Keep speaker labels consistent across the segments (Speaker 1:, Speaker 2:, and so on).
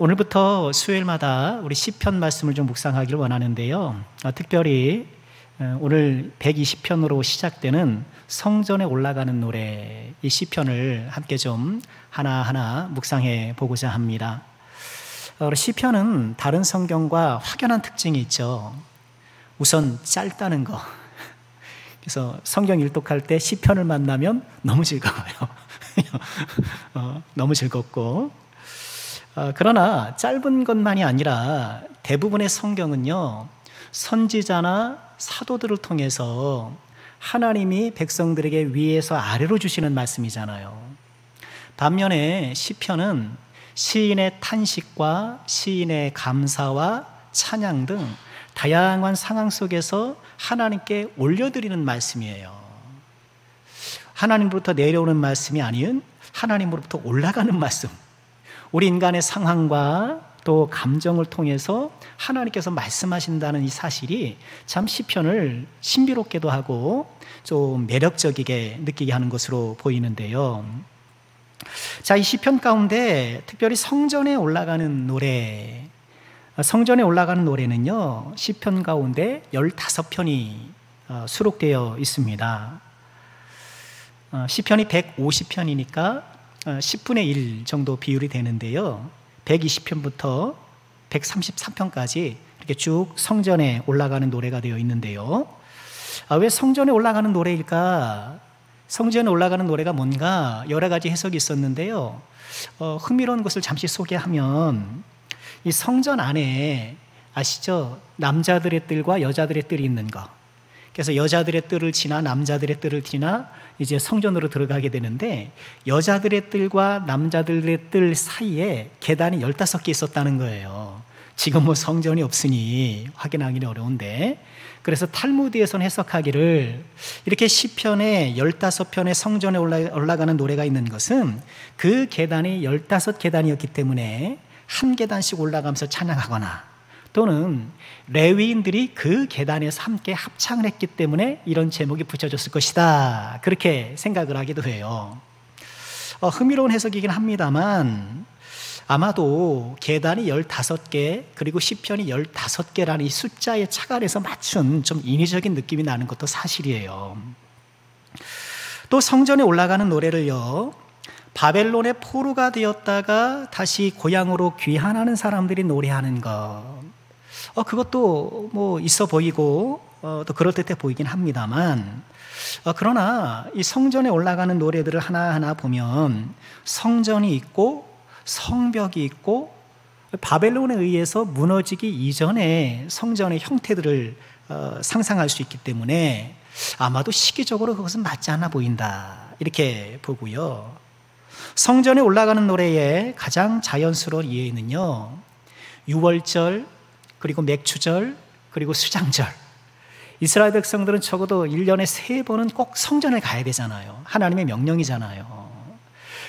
Speaker 1: 오늘부터 수요일마다 우리 시편 말씀을 좀 묵상하기를 원하는데요. 특별히 오늘 120편으로 시작되는 성전에 올라가는 노래, 이 시편을 함께 좀 하나하나 묵상해 보고자 합니다. 시편은 다른 성경과 확연한 특징이 있죠. 우선 짧다는 거. 그래서 성경 일독할 때 시편을 만나면 너무 즐거워요. 너무 즐겁고, 그러나 짧은 것만이 아니라 대부분의 성경은요, 선지자나 사도들을 통해서 하나님이 백성들에게 위에서 아래로 주시는 말씀이잖아요. 반면에 시편은 시인의 탄식과 시인의 감사와 찬양 등 다양한 상황 속에서 하나님께 올려드리는 말씀이에요. 하나님으로부터 내려오는 말씀이 아닌 하나님으로부터 올라가는 말씀. 우리 인간의 상황과 또 감정을 통해서 하나님께서 말씀하신다는 이 사실이 참 시편을 신비롭게도 하고 좀 매력적이게 느끼게 하는 것으로 보이는데요. 자, 이 시편 가운데 특별히 성전에 올라가는 노래, 성전에 올라가는 노래는요, 시편 가운데 15편이 수록되어 있습니다. 시편이 150편이니까 10분의 1 정도 비율이 되는데요, 120편부터 133편까지 이렇게 쭉 성전에 올라가는 노래가 되어 있는데요. 왜 성전에 올라가는 노래일까? 성전에 올라가는 노래가 뭔가 여러 가지 해석이 있었는데요, 흥미로운 것을 잠시 소개하면, 이 성전 안에 아시죠? 남자들의 뜰과 여자들의 뜰이 있는 거. 그래서 여자들의 뜰을 지나 남자들의 뜰을 지나 이제 성전으로 들어가게 되는데, 여자들의 뜰과 남자들의 뜰 사이에 계단이 15개 있었다는 거예요. 지금 뭐 성전이 없으니 확인하기는 어려운데, 그래서 탈무드에서는 해석하기를 이렇게 시편에 15편의 성전에 올라가는 노래가 있는 것은 그 계단이 15계단이었기 때문에 한 계단씩 올라가면서 찬양하거나, 또는 레위인들이 그 계단에서 함께 합창을 했기 때문에 이런 제목이 붙여졌을 것이다, 그렇게 생각을 하기도 해요. 흥미로운 해석이긴 합니다만, 아마도 계단이 15개 그리고 시편이 15개라는 이 숫자의 착안에서 맞춘 좀 인위적인 느낌이 나는 것도 사실이에요. 또 성전에 올라가는 노래를요, 바벨론의 포로가 되었다가 다시 고향으로 귀환하는 사람들이 노래하는 것, 그것도 뭐 있어 보이고 또 그럴듯해 보이긴 합니다만, 그러나 이 성전에 올라가는 노래들을 하나하나 보면 성전이 있고 성벽이 있고 바벨론에 의해서 무너지기 이전의 성전의 형태들을 상상할 수 있기 때문에 아마도 시기적으로 그것은 맞지 않아 보인다, 이렇게 보고요. 성전에 올라가는 노래의 가장 자연스러운 이해는요, 유월절, 그리고 맥추절, 그리고 수장절. 이스라엘 백성들은 적어도 1년에 3번은 꼭 성전에 가야 되잖아요. 하나님의 명령이잖아요.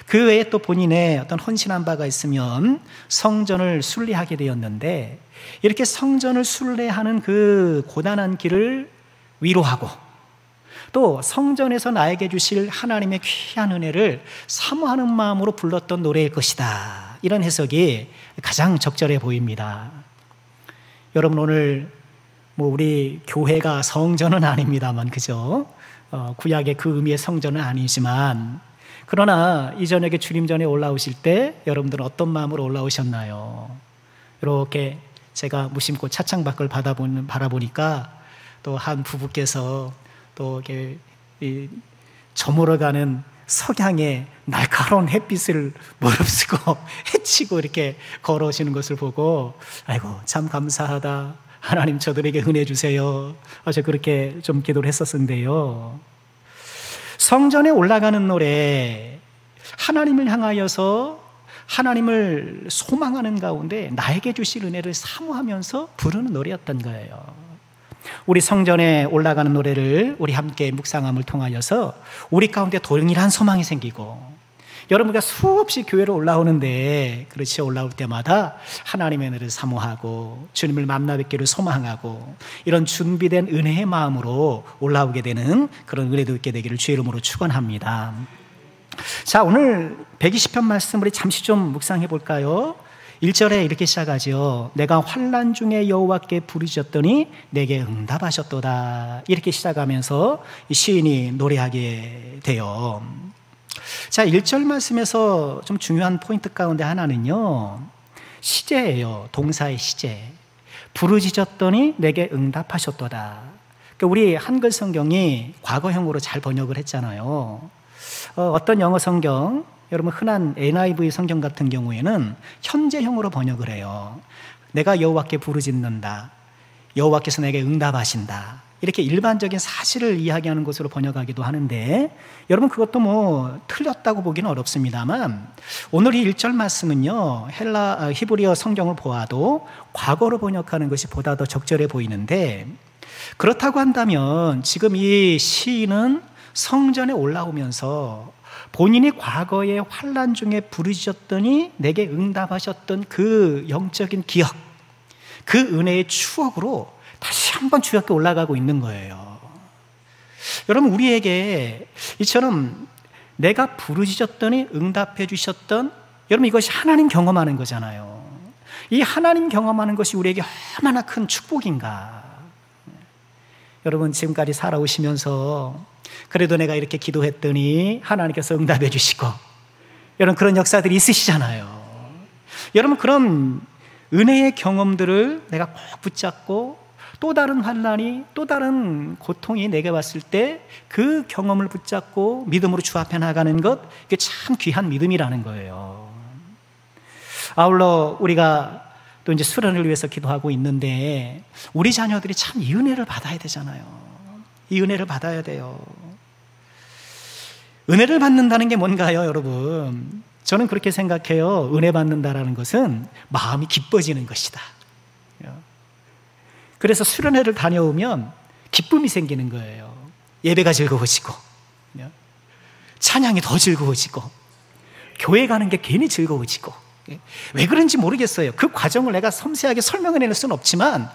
Speaker 1: 그 외에 또 본인의 어떤 헌신한 바가 있으면 성전을 순례하게 되었는데, 이렇게 성전을 순례하는 그 고단한 길을 위로하고, 또 성전에서 나에게 주실 하나님의 귀한 은혜를 사모하는 마음으로 불렀던 노래일 것이다, 이런 해석이 가장 적절해 보입니다. 여러분, 오늘 뭐 우리 교회가 성전은 아닙니다만, 그죠? 구약의 그 의미의 성전은 아니지만, 그러나 이 저녁에 주님 전에 올라오실 때 여러분들은 어떤 마음으로 올라오셨나요? 이렇게 제가 무심코 차창 밖을 바라보니까 또 한 부부께서 또 이렇게 저물어가는 석양에 날카로운 햇빛을 무릅쓰고 헤치고 이렇게 걸어오시는 것을 보고, 아이고 참 감사하다, 하나님 저들에게 은혜 주세요, 어제 그렇게 좀 기도를 했었는데요. 성전에 올라가는 노래, 하나님을 향하여서 하나님을 소망하는 가운데 나에게 주실 은혜를 사모하면서 부르는 노래였던 거예요. 우리 성전에 올라가는 노래를 우리 함께 묵상함을 통하여서 우리 가운데 동일한 소망이 생기고, 여러분과 수없이 교회로 올라오는데, 그렇지, 올라올 때마다 하나님의 은혜를 사모하고 주님을 만나 뵙기를 소망하고, 이런 준비된 은혜의 마음으로 올라오게 되는 그런 은혜도 있게 되기를 주의 이름으로 축원합니다. 자, 오늘 120편 말씀 우리 잠시 좀 묵상해 볼까요? 1절에 이렇게 시작하죠. 내가 환난 중에 여호와께 부르짖었더니 내게 응답하셨도다. 이렇게 시작하면서 시인이 노래하게 돼요. 자, 1절 말씀에서 좀 중요한 포인트 가운데 하나는요, 시제예요. 동사의 시제. 부르짖었더니 내게 응답하셨도다. 그러니까 우리 한글 성경이 과거형으로 잘 번역을 했잖아요. 어떤 영어 성경, 여러분 흔한 NIV 성경 같은 경우에는 현재형으로 번역을 해요. 내가 여호와께 부르짖는다. 여호와께서 내게 응답하신다. 이렇게 일반적인 사실을 이야기하는 것으로 번역하기도 하는데, 여러분 그것도 뭐 틀렸다고 보기는 어렵습니다만, 오늘 이 1절 말씀은요, 히브리어 성경을 보아도 과거로 번역하는 것이 보다 더 적절해 보이는데, 그렇다고 한다면 지금 이 시인은 성전에 올라오면서 본인이 과거의 환난 중에 부르짖었더니 내게 응답하셨던 그 영적인 기억, 그 은혜의 추억으로 다시 한번 주 앞에 올라가고 있는 거예요. 여러분, 우리에게 이처럼 내가 부르짖었더니 응답해 주셨던, 여러분 이것이 하나님 경험하는 거잖아요. 이 하나님 경험하는 것이 우리에게 얼마나 큰 축복인가. 여러분 지금까지 살아오시면서 그래도 내가 이렇게 기도했더니 하나님께서 응답해 주시고, 여러분 그런 역사들이 있으시잖아요. 여러분 그런 은혜의 경험들을 내가 꼭 붙잡고 또 다른 환난이, 또 다른 고통이 내게 왔을 때 그 경험을 붙잡고 믿음으로 주 앞에 나가는 것, 이게 참 귀한 믿음이라는 거예요. 아울러 우리가 또 이제 수련을 위해서 기도하고 있는데, 우리 자녀들이 참 이 은혜를 받아야 되잖아요. 이 은혜를 받아야 돼요. 은혜를 받는다는 게 뭔가요, 여러분? 저는 그렇게 생각해요. 은혜 받는다라는 것은 마음이 기뻐지는 것이다. 그래서 수련회를 다녀오면 기쁨이 생기는 거예요. 예배가 즐거워지고, 찬양이 더 즐거워지고, 교회 가는 게 괜히 즐거워지고. 왜 그런지 모르겠어요. 그 과정을 내가 섬세하게 설명을 해낼 수는 없지만,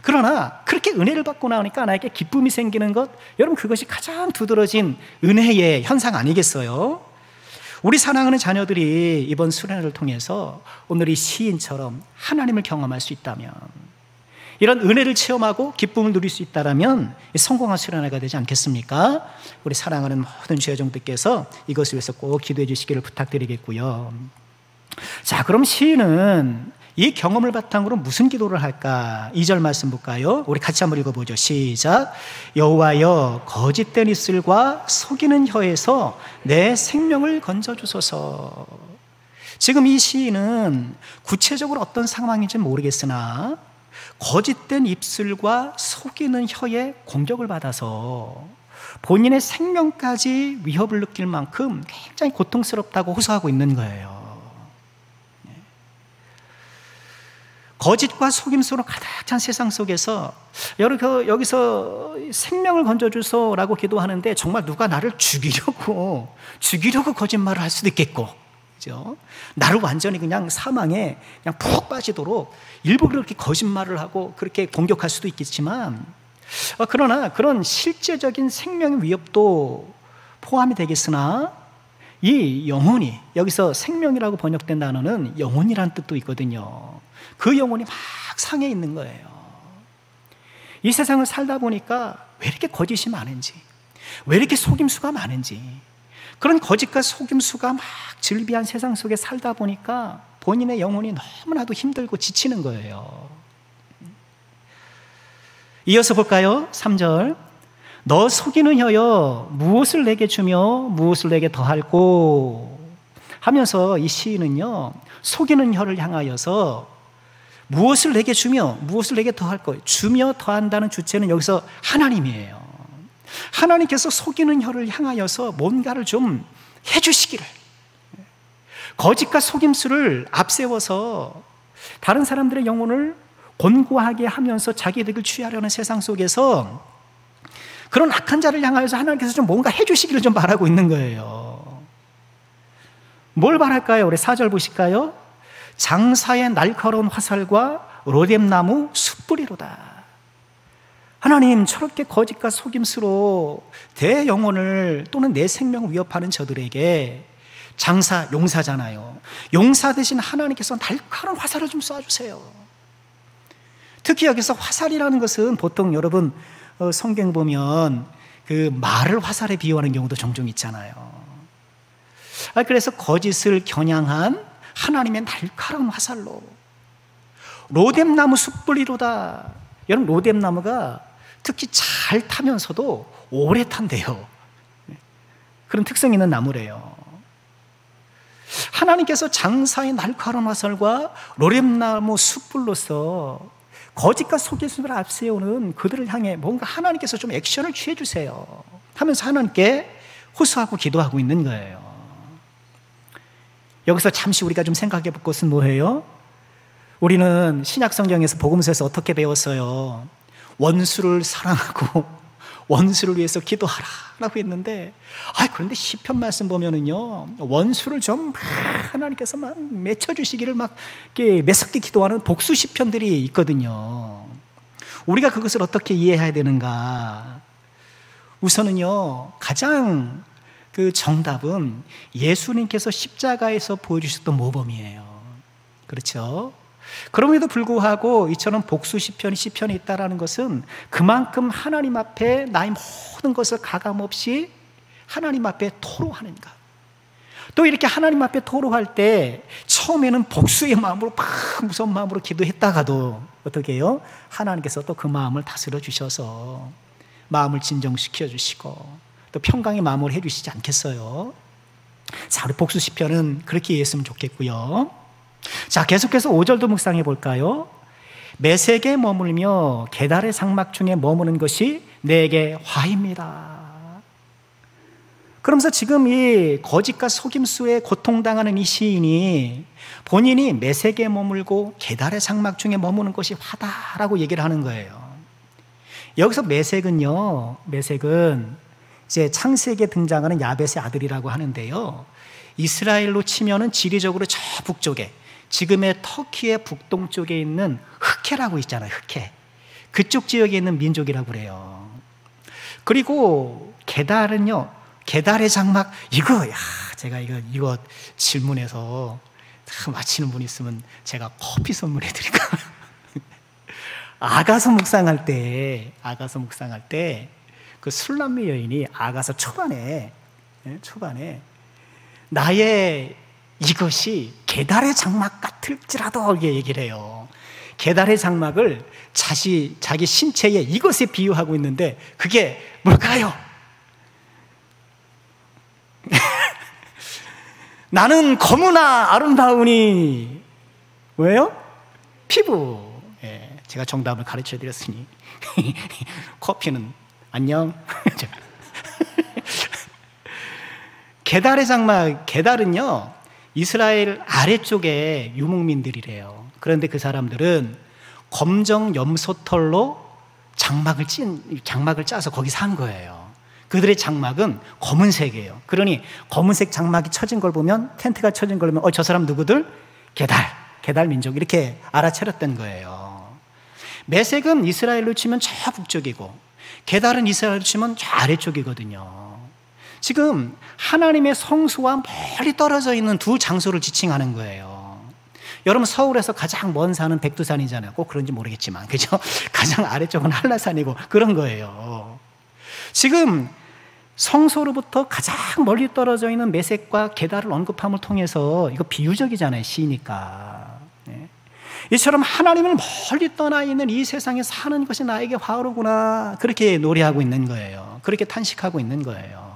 Speaker 1: 그러나 그렇게 은혜를 받고 나오니까 나에게 기쁨이 생기는 것, 여러분 그것이 가장 두드러진 은혜의 현상 아니겠어요? 우리 사랑하는 자녀들이 이번 수련회를 통해서 오늘 이 시인처럼 하나님을 경험할 수 있다면, 이런 은혜를 체험하고 기쁨을 누릴 수 있다면 성공한 수련회가 되지 않겠습니까? 우리 사랑하는 모든 주여종들께서 이것을 위해서 꼭 기도해 주시기를 부탁드리겠고요. 자, 그럼 시인은 이 경험을 바탕으로 무슨 기도를 할까? 2절 말씀 볼까요? 우리 같이 한번 읽어보죠. 시작. 여호와여, 거짓된 입술과 속이는 혀에서 내 생명을 건져주소서. 지금 이 시인은 구체적으로 어떤 상황인지 모르겠으나 거짓된 입술과 속이는 혀에 공격을 받아서 본인의 생명까지 위협을 느낄 만큼 굉장히 고통스럽다고 호소하고 있는 거예요. 거짓과 속임수로 가득 찬 세상 속에서 여기서 생명을 건져주소라고 기도하는데, 정말 누가 나를 죽이려고 거짓말을 할 수도 있겠고, 그죠? 나를 완전히 그냥 사망에 그냥 푹 빠지도록 일부러 그렇게 거짓말을 하고 그렇게 공격할 수도 있겠지만, 그러나 그런 실제적인 생명의 위협도 포함이 되겠으나, 이 영혼이, 여기서 생명이라고 번역된 단어는 영혼이란 뜻도 있거든요. 그 영혼이 막 상해 있는 거예요. 이 세상을 살다 보니까 왜 이렇게 거짓이 많은지, 왜 이렇게 속임수가 많은지, 그런 거짓과 속임수가 막 즐비한 세상 속에 살다 보니까 본인의 영혼이 너무나도 힘들고 지치는 거예요. 이어서 볼까요? 3절. 너 속이는 혀여, 무엇을 내게 주며 무엇을 내게 더할꼬? 하면서 이 시인은요, 속이는 혀를 향하여서 무엇을 내게 주며 무엇을 내게 더할꼬? 주며 더한다는 주체는 여기서 하나님이에요. 하나님께서 속이는 혀를 향하여서 뭔가를 좀 해주시기를, 거짓과 속임수를 앞세워서 다른 사람들의 영혼을 곤고하게 하면서 자기들을 취하려는 세상 속에서 그런 악한 자를 향하여서 하나님께서 좀 뭔가 해주시기를 좀 바라고 있는 거예요. 뭘 바랄까요? 우리 4절 보실까요? 장사의 날카로운 화살과 로뎀나무 숯불이로다. 하나님, 저렇게 거짓과 속임수로 내 영혼을 또는 내 생명을 위협하는 저들에게 장사, 용사잖아요. 용사 대신 하나님께서 날카로운 화살을 좀 쏴주세요. 특히 여기서 화살이라는 것은 보통 여러분 성경 보면 그 말을 화살에 비유하는 경우도 종종 있잖아요. 그래서 거짓을 겨냥한 하나님의 날카로운 화살로 로뎀나무 숯불이로다. 여러분 로뎀나무가 특히 잘 타면서도 오래 탄대요. 그런 특성 있는 나무래요. 하나님께서 장사의 날카로운 화살과 로뎀나무 숯불로서 거짓과 속임수를 앞세우는 그들을 향해 뭔가 하나님께서 좀 액션을 취해 주세요 하면서 하나님께 호소하고 기도하고 있는 거예요. 여기서 잠시 우리가 좀 생각해 볼 것은 뭐예요? 우리는 신약 성경에서 복음서에서 어떻게 배웠어요? 원수를 사랑하고 원수를 위해서 기도하라 라고 했는데, 그런데 시편 말씀 보면은요, 원수를 좀 하나님께서 막 맺혀주시기를 막 매섭게 기도하는 복수 시편들이 있거든요. 우리가 그것을 어떻게 이해해야 되는가? 우선은요, 가장 그 정답은 예수님께서 십자가에서 보여주셨던 모범이에요. 그렇죠? 그럼에도 불구하고 이처럼 복수 시편이 있다라는 것은 그만큼 하나님 앞에 나의 모든 것을 가감없이 하나님 앞에 토로하는 것. 또 이렇게 하나님 앞에 토로할 때 처음에는 복수의 마음으로 막 무서운 마음으로 기도했다가도 어떻게 해요? 하나님께서 또 그 마음을 다스려 주셔서 마음을 진정시켜 주시고 또 평강의 마음을 해주시지 않겠어요? 자, 우리 복수 시편은 그렇게 이해했으면 좋겠고요. 자, 계속해서 5절도 묵상해 볼까요? 메색에 머물며 게달의 장막 중에 머무는 것이 내게 화입니다. 그러면서 지금 이 거짓과 속임수에 고통당하는 이 시인이 본인이 메색에 머물고 게달의 장막 중에 머무는 것이 화다라고 얘기를 하는 거예요. 여기서 메색은 이제 창세기에 등장하는 야벳의 아들이라고 하는데요, 이스라엘로 치면은 지리적으로 저 북쪽에 지금의 터키의 북동쪽에 있는 흑해라고 있잖아요. 흑해. 그쪽 지역에 있는 민족이라고 그래요. 그리고 게달은요, 게달의 장막, 제가 이거 질문해서 맞히는 분 있으면 제가 커피 선물해 드릴까? 아가서 묵상할 때 그 술람미 여인이 아가서 초반에 나의 이것이 게달의 장막 같을지라도 이렇게 얘기를 해요. 게달의 장막을 자기 신체에 이것에 비유하고 있는데 그게 뭘까요? 나는 검으나 아름다우니 왜요? 피부. 제가 정답을 가르쳐 드렸으니 커피는 안녕. 게달의 장막, 게달은요 이스라엘 아래쪽에 유목민들이래요. 그런데 그 사람들은 검정 염소털로 장막을 짜서 거기 산 거예요. 그들의 장막은 검은색이에요. 그러니 검은색 장막이 쳐진 걸 보면, 텐트가 쳐진 걸 보면 저 사람 누구들? 게달 민족, 이렇게 알아차렸던 거예요. 메색은 이스라엘로 치면 저 북쪽이고 게달은 이스라엘로 치면 저 아래쪽이거든요. 지금 하나님의 성소와 멀리 떨어져 있는 두 장소를 지칭하는 거예요. 여러분 서울에서 가장 먼 산은 백두산이잖아요. 꼭 그런지 모르겠지만, 그죠? 가장 아래쪽은 한라산이고 그런 거예요. 지금 성소로부터 가장 멀리 떨어져 있는 메색과 게달을 언급함을 통해서, 이거 비유적이잖아요, 시니까. 이처럼 하나님을 멀리 떠나 있는 이 세상에 사는 것이 나에게 화로구나, 그렇게 노래하고 있는 거예요. 그렇게 탄식하고 있는 거예요.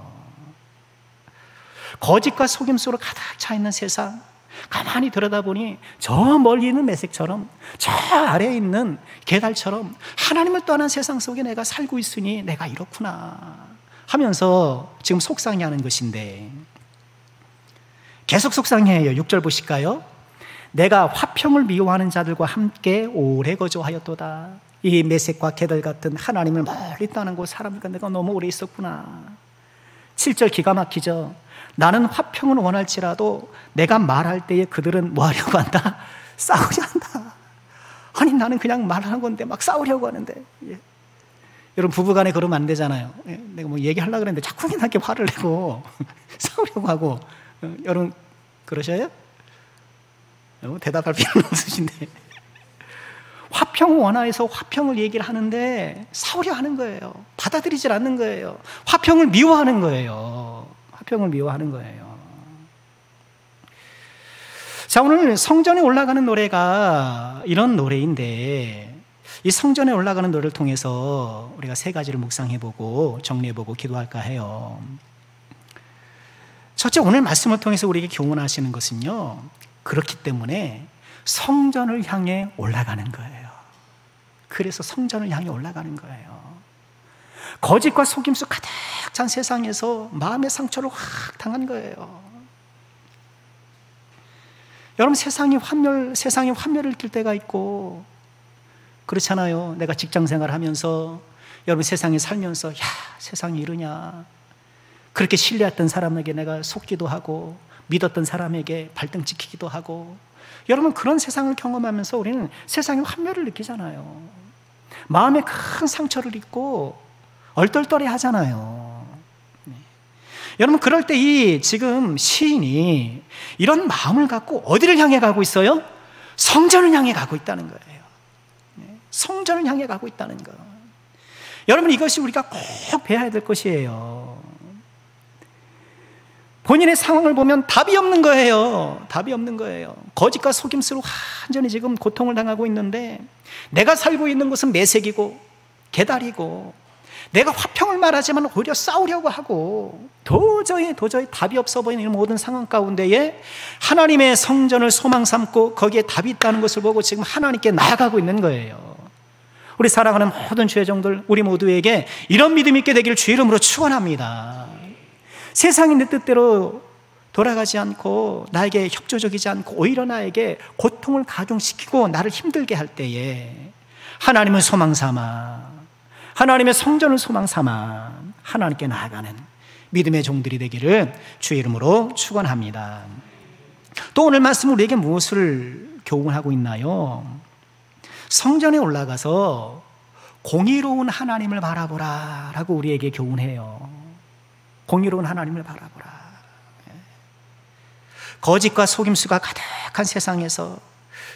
Speaker 1: 거짓과 속임수로 가득 차 있는 세상, 가만히 들여다보니 저 멀리 있는 메색처럼, 저 아래에 있는 게달처럼 하나님을 떠난 세상 속에 내가 살고 있으니 내가 이렇구나 하면서 지금 속상해하는 것인데, 계속 속상해해요. 6절 보실까요? 내가 화평을 미워하는 자들과 함께 오래 거주하였도다. 이 메색과 게달 같은 하나님을 멀리 떠난 곳 사람들과 내가 너무 오래 있었구나. 7절 기가 막히죠. 나는 화평을 원할지라도 내가 말할 때에 그들은 뭐 하려고 한다? 싸우려 한다. 아니 나는 그냥 말하는 건데 막 싸우려고 하는데. 여러분 부부간에 그러면 안 되잖아요. 내가 뭐 얘기하려고 그랬는데 자꾸 이렇게 화를 내고 싸우려고 하고 여러분 그러셔요? 대답할 필요는 없으신데 화평을 원하여서 화평을 얘기를 하는데 싸우려 하는 거예요. 받아들이질 않는 거예요. 화평을 미워하는 거예요. 화평을 미워하는 거예요. 자, 오늘 성전에 올라가는 노래가 이런 노래인데 이 성전에 올라가는 노래를 통해서 우리가 세 가지를 묵상해보고 정리해보고 기도할까 해요. 첫째, 오늘 말씀을 통해서 우리에게 교훈하시는 것은요, 그렇기 때문에 성전을 향해 올라가는 거예요. 그래서 성전을 향해 올라가는 거예요. 거짓과 속임수 가득 찬 세상에서 마음의 상처를 확 당한 거예요. 여러분, 세상이 환멸을 느낄 때가 있고 그렇잖아요. 내가 직장 생활하면서 여러분 세상에 살면서 세상이 이러냐, 그렇게 신뢰했던 사람에게 내가 속기도 하고 믿었던 사람에게 발등 찍히기도 하고, 여러분 그런 세상을 경험하면서 우리는 세상의 환멸을 느끼잖아요. 마음에 큰 상처를 입고 얼떨떨해 하잖아요. 여러분 그럴 때 이 지금 시인이 이런 마음을 갖고 어디를 향해 가고 있어요? 성전을 향해 가고 있다는 거예요. 성전을 향해 가고 있다는 거. 여러분 이것이 우리가 꼭 배워야 될 것이에요. 본인의 상황을 보면 답이 없는 거예요. 답이 없는 거예요. 거짓과 속임수로 완전히 지금 고통을 당하고 있는데 내가 살고 있는 곳은 매색이고 계달이고 내가 화평을 말하지만 오히려 싸우려고 하고 도저히 답이 없어 보이는 이 모든 상황 가운데에 하나님의 성전을 소망 삼고 거기에 답이 있다는 것을 보고 지금 하나님께 나아가고 있는 거예요. 우리 사랑하는 모든 죄종들, 우리 모두에게 이런 믿음 있게 되기를 주의 이름으로 축원합니다. 세상이 내 뜻대로 돌아가지 않고 나에게 협조적이지 않고 오히려 나에게 고통을 가중시키고 나를 힘들게 할 때에 하나님을 소망 삼아, 하나님의 성전을 소망 삼아 하나님께 나아가는 믿음의 종들이 되기를 주의 이름으로 축원합니다. 또 오늘 말씀 우리에게 무엇을 교훈하고 있나요? 성전에 올라가서 공의로운 하나님을 바라보라 라고 우리에게 교훈해요. 공의로운 하나님을 바라보라. 거짓과 속임수가 가득한 세상에서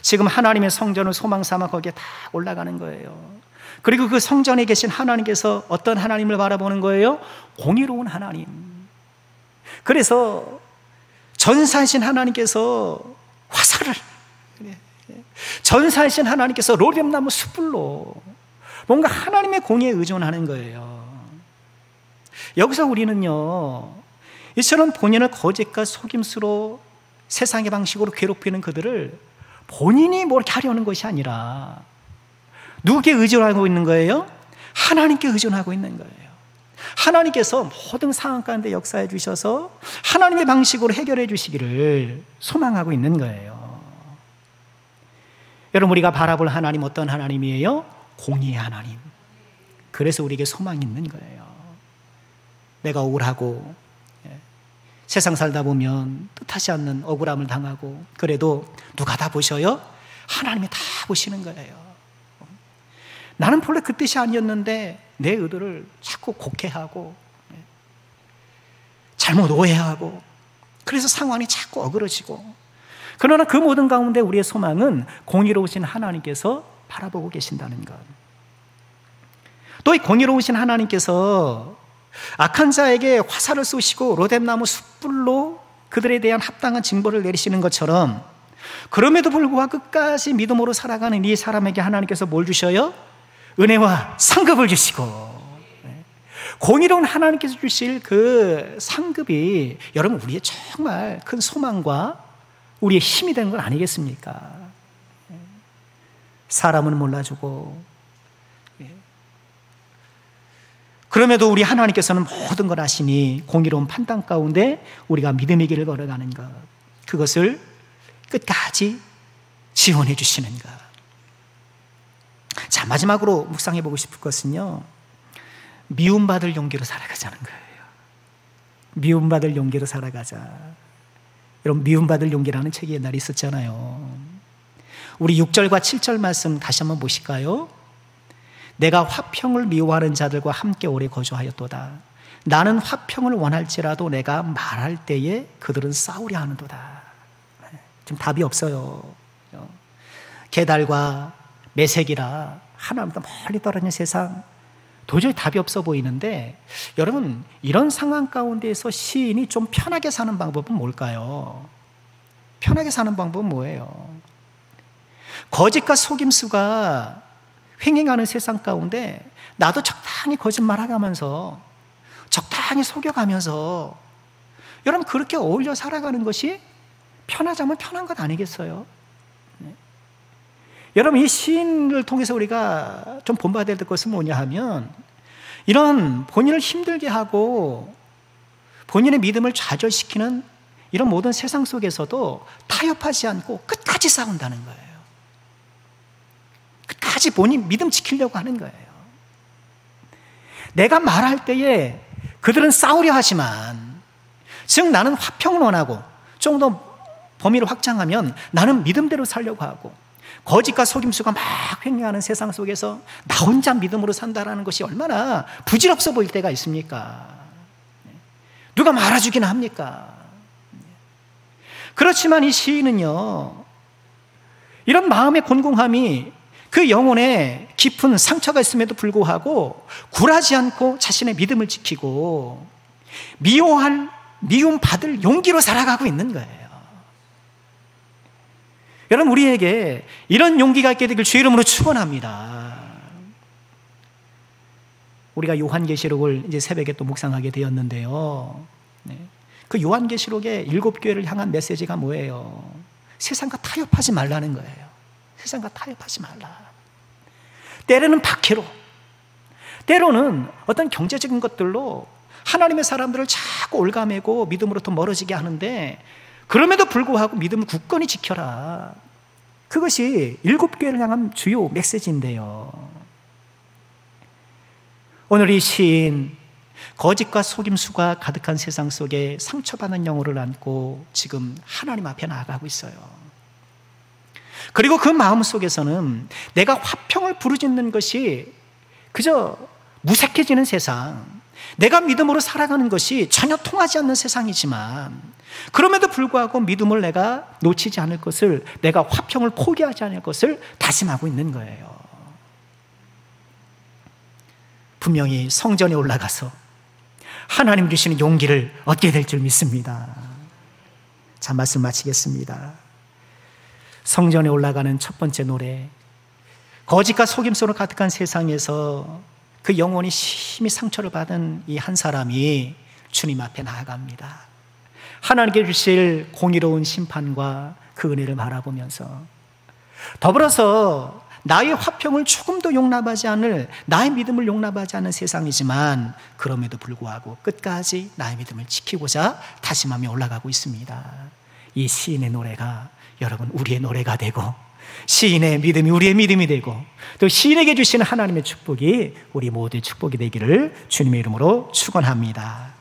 Speaker 1: 지금 하나님의 성전을 소망 삼아 거기에 다 올라가는 거예요. 그리고 그 성전에 계신 하나님께서 어떤 하나님을 바라보는 거예요? 공의로운 하나님. 그래서 전사하신 하나님께서 화살을, 전사하신 하나님께서 로뎀나무 숯불로 뭔가 하나님의 공의에 의존하는 거예요. 여기서 우리는요, 이처럼 본인을 거짓과 속임수로 세상의 방식으로 괴롭히는 그들을 본인이 뭘 하려는 것이 아니라 누구께 의존하고 있는 거예요? 하나님께 의존하고 있는 거예요. 하나님께서 모든 상황 가운데 역사해 주셔서 하나님의 방식으로 해결해 주시기를 소망하고 있는 거예요. 여러분, 우리가 바라볼 하나님 어떤 하나님이에요? 공의의 하나님. 그래서 우리에게 소망이 있는 거예요. 내가 억울하고 세상 살다 보면 뜻하지 않는 억울함을 당하고 그래도 누가 다 보셔요? 하나님이 다 보시는 거예요. 나는 본래 그 뜻이 아니었는데 내 의도를 자꾸 곡해하고 잘못 오해하고 그래서 상황이 자꾸 어그러지고, 그러나 그 모든 가운데 우리의 소망은 공의로우신 하나님께서 바라보고 계신다는 것. 또 이 공의로우신 하나님께서 악한 자에게 화살을 쏘시고 로뎀나무 숯불로 그들에 대한 합당한 징벌을 내리시는 것처럼, 그럼에도 불구하고 끝까지 믿음으로 살아가는 이 사람에게 하나님께서 뭘 주셔요? 은혜와 상급을 주시고, 공의로운 하나님께서 주실 그 상급이 여러분 우리의 정말 큰 소망과 우리의 힘이 되는 건 아니겠습니까? 사람은 몰라주고 그럼에도 우리 하나님께서는 모든 걸 아시니 공의로운 판단 가운데 우리가 믿음의 길을 걸어가는 것, 그것을 끝까지 지원해 주시는 것. 자, 마지막으로 묵상해 보고 싶을 것은요, 미움받을 용기로 살아가자는 거예요. 미움받을 용기로 살아가자. 여러분, 미움받을 용기라는 책이 옛날에 있었잖아요. 우리 6절과 7절 말씀 다시 한번 보실까요? 내가 화평을 미워하는 자들과 함께 오래 거주하였도다. 나는 화평을 원할지라도 내가 말할 때에 그들은 싸우려 하는도다. 지금 답이 없어요. 게달과 메색이라 하나님과 멀리 떨어진 세상, 도저히 답이 없어 보이는데, 여러분, 이런 상황 가운데에서 시인이 좀 편하게 사는 방법은 뭘까요? 편하게 사는 방법은 뭐예요? 거짓과 속임수가 횡행하는 세상 가운데 나도 적당히 거짓말하면서 적당히 속여가면서, 여러분, 그렇게 어울려 살아가는 것이 편하자면 편한 것 아니겠어요? 네. 여러분, 이 시인을 통해서 우리가 좀 본받아야 될 것은 뭐냐 하면, 이런 본인을 힘들게 하고 본인의 믿음을 좌절시키는 이런 모든 세상 속에서도 타협하지 않고 끝까지 싸운다는 거예요. 끝까지 본인 믿음 지키려고 하는 거예요. 내가 말할 때에 그들은 싸우려 하지만, 즉 나는 화평을 원하고 좀 더 범위를 확장하면 나는 믿음대로 살려고 하고, 거짓과 속임수가 막 횡행하는 세상 속에서 나 혼자 믿음으로 산다라는 것이 얼마나 부질없어 보일 때가 있습니까? 누가 말아주기나 합니까? 그렇지만 이 시인은요, 이런 마음의 곤궁함이 그 영혼에 깊은 상처가 있음에도 불구하고 굴하지 않고 자신의 믿음을 지키고 미움 받을 용기로 살아가고 있는 거예요. 여러분, 우리에게 이런 용기가 있게 되길 주의 이름으로 축원합니다. 우리가 요한계시록을 이제 새벽에 또 묵상하게 되었는데요. 네. 그 요한계시록의 7교회를 향한 메시지가 뭐예요? 세상과 타협하지 말라는 거예요. 세상과 타협하지 말라. 때로는 박해로, 때로는 어떤 경제적인 것들로 하나님의 사람들을 자꾸 올가매고 믿음으로부터 멀어지게 하는데, 그럼에도 불구하고 믿음을 굳건히 지켜라. 그것이 7교회를 향한 주요 메시지인데요. 오늘 이 시인, 거짓과 속임수가 가득한 세상 속에 상처받는 영혼을 안고 지금 하나님 앞에 나아가고 있어요. 그리고 그 마음 속에서는 내가 화평을 부르짖는 것이 그저 무색해지는 세상, 내가 믿음으로 살아가는 것이 전혀 통하지 않는 세상이지만, 그럼에도 불구하고 믿음을 내가 놓치지 않을 것을, 내가 화평을 포기하지 않을 것을 다짐하고 있는 거예요. 분명히 성전에 올라가서 하나님 주시는 용기를 얻게 될 줄 믿습니다. 자, 말씀 마치겠습니다. 성전에 올라가는 첫 번째 노래, 거짓과 속임수로 가득한 세상에서 그 영혼이 심히 상처를 받은 이 한 사람이 주님 앞에 나아갑니다. 하나님께 주실 공의로운 심판과 그 은혜를 바라보면서, 더불어서 나의 화평을 조금도 용납하지 않을, 나의 믿음을 용납하지 않는 세상이지만 그럼에도 불구하고 끝까지 나의 믿음을 지키고자 다짐하며 올라가고 있습니다. 이 시인의 노래가 여러분 우리의 노래가 되고, 시인의 믿음이 우리의 믿음이 되고, 또 시인에게 주시는 하나님의 축복이 우리 모두의 축복이 되기를 주님의 이름으로 축원합니다.